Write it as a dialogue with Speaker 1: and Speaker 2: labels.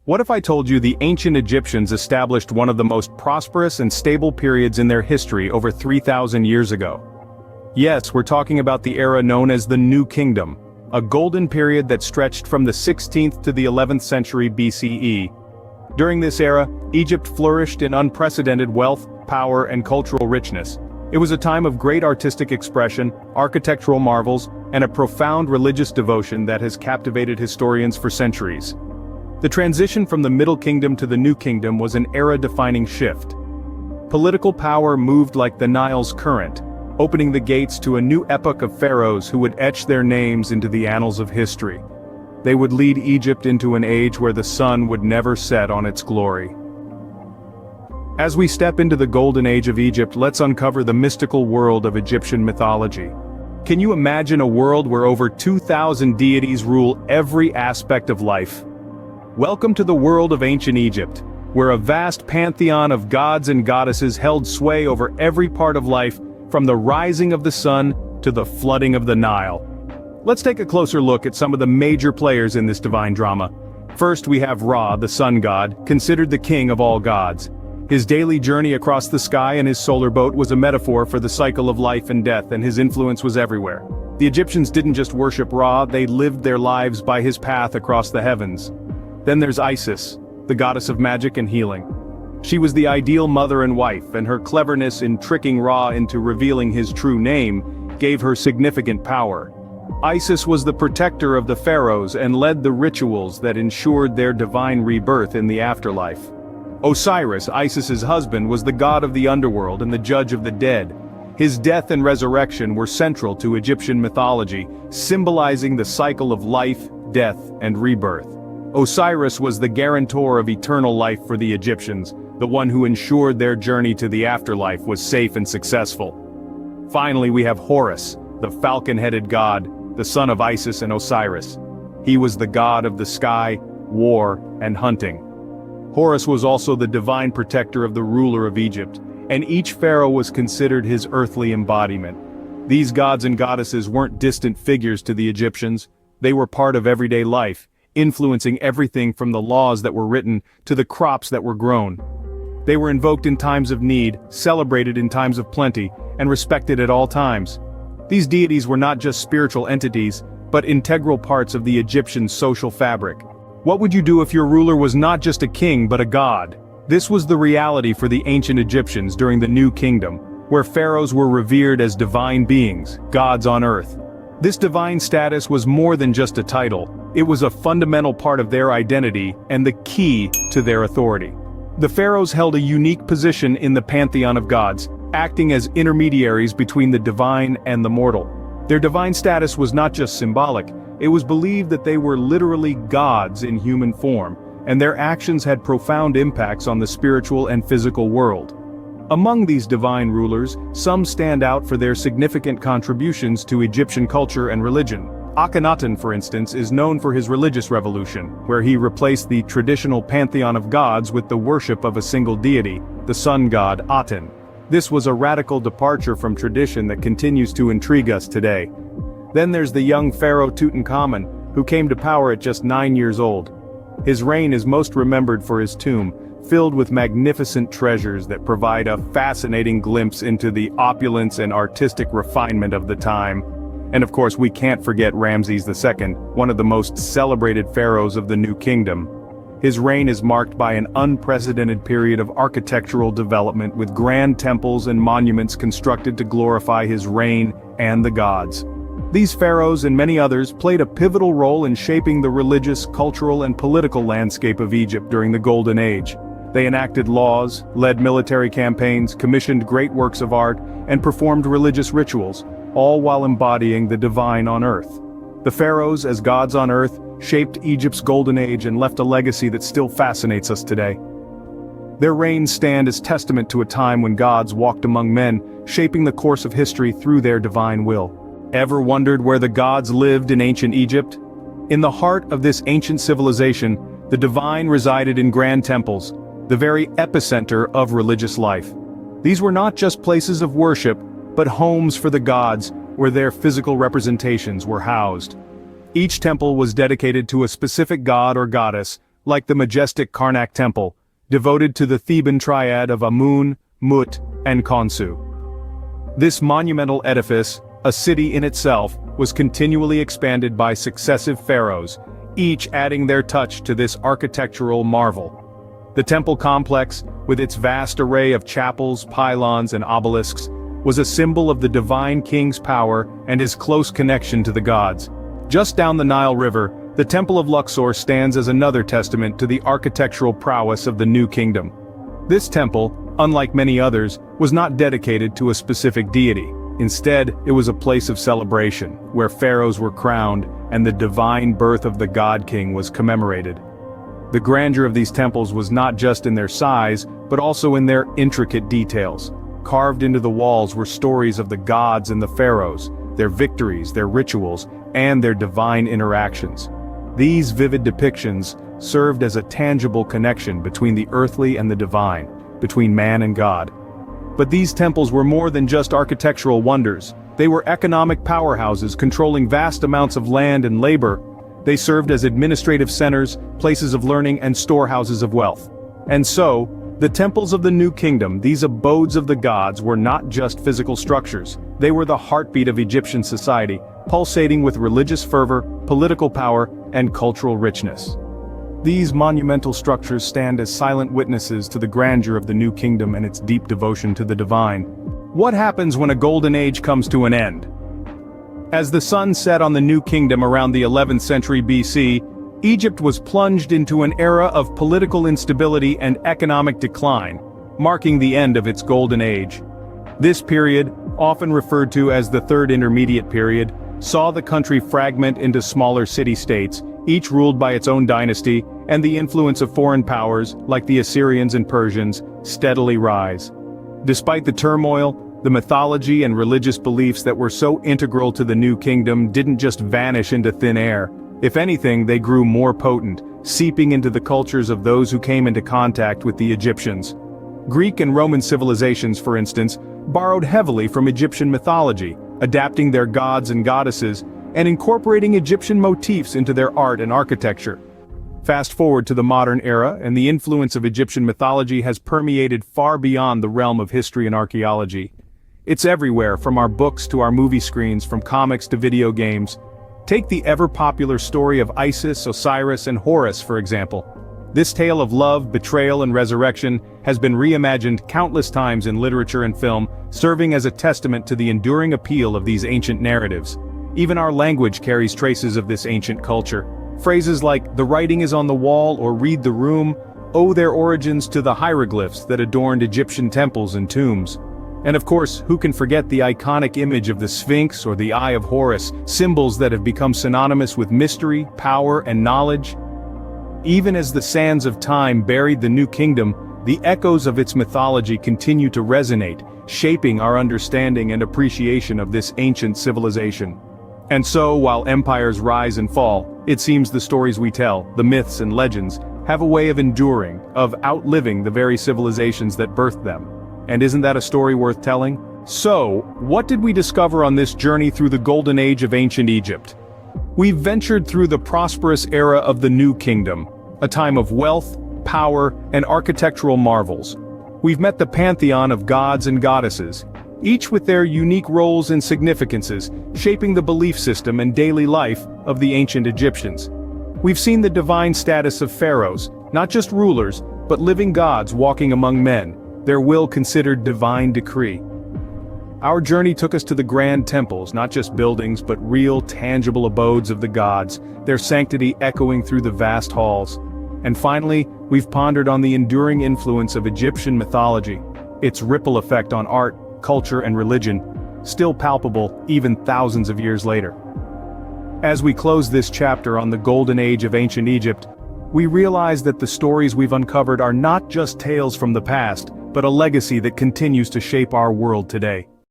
Speaker 1: What if I told you the ancient Egyptians established one of the most prosperous and stable periods in their history over 3,000 years ago? Yes, we're talking about the era known as the New Kingdom, a golden period that stretched from the 16th to the 11th century BCE. During this era, Egypt flourished in unprecedented wealth, power, and cultural richness. It was a time of great artistic expression, architectural marvels, and a profound religious devotion that has captivated historians for centuries. The transition from the Middle Kingdom to the New Kingdom was an era-defining shift. Political power moved like the Nile's current, opening the gates to a new epoch of pharaohs who would etch their names into the annals of history. They would lead Egypt into an age where the sun would never set on its glory. As we step into the golden age of Egypt, let's uncover the mystical world of Egyptian mythology. Can you imagine a world where over 2,000 deities rule every aspect of life? Welcome to the world of ancient Egypt, where a vast pantheon of gods and goddesses held sway over every part of life, from the rising of the sun to the flooding of the Nile. Let's take a closer look at some of the major players in this divine drama. First, we have Ra, the sun god, considered the king of all gods. His daily journey across the sky in his solar boat was a metaphor for the cycle of life and death, and his influence was everywhere. The Egyptians didn't just worship Ra, they lived their lives by his path across the heavens. Then there's Isis, the goddess of magic and healing. She was the ideal mother and wife, and her cleverness in tricking Ra into revealing his true name gave her significant power. Isis was the protector of the pharaohs and led the rituals that ensured their divine rebirth in the afterlife. Osiris, Isis's husband, was the god of the underworld and the judge of the dead. His death and resurrection were central to Egyptian mythology, symbolizing the cycle of life, death, and rebirth. Osiris was the guarantor of eternal life for the Egyptians, the one who ensured their journey to the afterlife was safe and successful. Finally, we have Horus, the falcon-headed god, the son of Isis and Osiris. He was the god of the sky, war, and hunting. Horus was also the divine protector of the ruler of Egypt, and each pharaoh was considered his earthly embodiment. These gods and goddesses weren't distant figures to the Egyptians, they were part of everyday life, influencing everything from the laws that were written to the crops that were grown. They were invoked in times of need, celebrated in times of plenty, and respected at all times. These deities were not just spiritual entities, but integral parts of the Egyptian social fabric. What would you do if your ruler was not just a king but a god? This was the reality for the ancient Egyptians during the New Kingdom, where pharaohs were revered as divine beings, gods on earth. This divine status was more than just a title, it was a fundamental part of their identity and the key to their authority. The pharaohs held a unique position in the pantheon of gods, acting as intermediaries between the divine and the mortal. Their divine status was not just symbolic, it was believed that they were literally gods in human form, and their actions had profound impacts on the spiritual and physical world. Among these divine rulers, some stand out for their significant contributions to Egyptian culture and religion. Akhenaten, for instance, is known for his religious revolution, where he replaced the traditional pantheon of gods with the worship of a single deity, the sun god Aten. This was a radical departure from tradition that continues to intrigue us today. Then there's the young pharaoh Tutankhamun, who came to power at just 9 years old. His reign is most remembered for his tomb, filled with magnificent treasures that provide a fascinating glimpse into the opulence and artistic refinement of the time. And of course, we can't forget Ramses II, one of the most celebrated pharaohs of the New Kingdom. His reign is marked by an unprecedented period of architectural development with grand temples and monuments constructed to glorify his reign and the gods. These pharaohs and many others played a pivotal role in shaping the religious, cultural, and political landscape of Egypt during the Golden Age. They enacted laws, led military campaigns, commissioned great works of art, and performed religious rituals, all while embodying the divine on earth. The pharaohs, as gods on earth, shaped Egypt's golden age and left a legacy that still fascinates us today. Their reigns stand as testament to a time when gods walked among men, shaping the course of history through their divine will. Ever wondered where the gods lived in ancient Egypt? In the heart of this ancient civilization, the divine resided in grand temples, the very epicenter of religious life. These were not just places of worship, but homes for the gods, where their physical representations were housed. Each temple was dedicated to a specific god or goddess, like the majestic Karnak Temple, devoted to the Theban triad of Amun, Mut, and Khonsu. This monumental edifice, a city in itself, was continually expanded by successive pharaohs, each adding their touch to this architectural marvel. The temple complex, with its vast array of chapels, pylons, and obelisks, was a symbol of the divine king's power and his close connection to the gods. Just down the Nile River, the Temple of Luxor stands as another testament to the architectural prowess of the New Kingdom. This temple, unlike many others, was not dedicated to a specific deity. Instead, it was a place of celebration, where pharaohs were crowned and the divine birth of the God King was commemorated. The grandeur of these temples was not just in their size, but also in their intricate details. Carved into the walls were stories of the gods and the pharaohs, their victories, their rituals, and their divine interactions. These vivid depictions served as a tangible connection between the earthly and the divine, between man and God. But these temples were more than just architectural wonders. They were economic powerhouses controlling vast amounts of land and labor. They served as administrative centers, places of learning, and storehouses of wealth. And so, the temples of the New Kingdom, these abodes of the gods, were not just physical structures. They were the heartbeat of Egyptian society, pulsating with religious fervor, political power, and cultural richness. These monumental structures stand as silent witnesses to the grandeur of the New Kingdom and its deep devotion to the divine. What happens when a golden age comes to an end? As the sun set on the New Kingdom around the 11th century BC, Egypt was plunged into an era of political instability and economic decline, marking the end of its golden age. This period, often referred to as the Third Intermediate Period, saw the country fragment into smaller city-states, each ruled by its own dynasty, and the influence of foreign powers, like the Assyrians and Persians, steadily rise. Despite the turmoil, the mythology and religious beliefs that were so integral to the New Kingdom didn't just vanish into thin air. If anything, they grew more potent, seeping into the cultures of those who came into contact with the Egyptians. Greek and Roman civilizations, for instance, borrowed heavily from Egyptian mythology, adapting their gods and goddesses, and incorporating Egyptian motifs into their art and architecture. Fast forward to the modern era, and the influence of Egyptian mythology has permeated far beyond the realm of history and archaeology. It's everywhere, from our books to our movie screens, from comics to video games. Take the ever-popular story of Isis, Osiris, and Horus, for example. This tale of love, betrayal, and resurrection has been reimagined countless times in literature and film, serving as a testament to the enduring appeal of these ancient narratives. Even our language carries traces of this ancient culture. Phrases like, "the writing is on the wall" or "read the room" owe their origins to the hieroglyphs that adorned Egyptian temples and tombs. And of course, who can forget the iconic image of the Sphinx or the Eye of Horus, symbols that have become synonymous with mystery, power, and knowledge? Even as the sands of time buried the New Kingdom, the echoes of its mythology continue to resonate, shaping our understanding and appreciation of this ancient civilization. And so, while empires rise and fall, it seems the stories we tell, the myths and legends, have a way of enduring, of outliving the very civilizations that birthed them. And isn't that a story worth telling? So, what did we discover on this journey through the golden age of ancient Egypt? We've ventured through the prosperous era of the New Kingdom, a time of wealth, power, and architectural marvels. We've met the pantheon of gods and goddesses, each with their unique roles and significances, shaping the belief system and daily life of the ancient Egyptians. We've seen the divine status of pharaohs, not just rulers, but living gods walking among men, their will considered divine decree. Our journey took us to the grand temples, not just buildings, but real, tangible abodes of the gods, their sanctity echoing through the vast halls. And finally, we've pondered on the enduring influence of Egyptian mythology, its ripple effect on art, culture, and religion, still palpable even thousands of years later. As we close this chapter on the golden age of ancient Egypt, we realize that the stories we've uncovered are not just tales from the past, but a legacy that continues to shape our world today.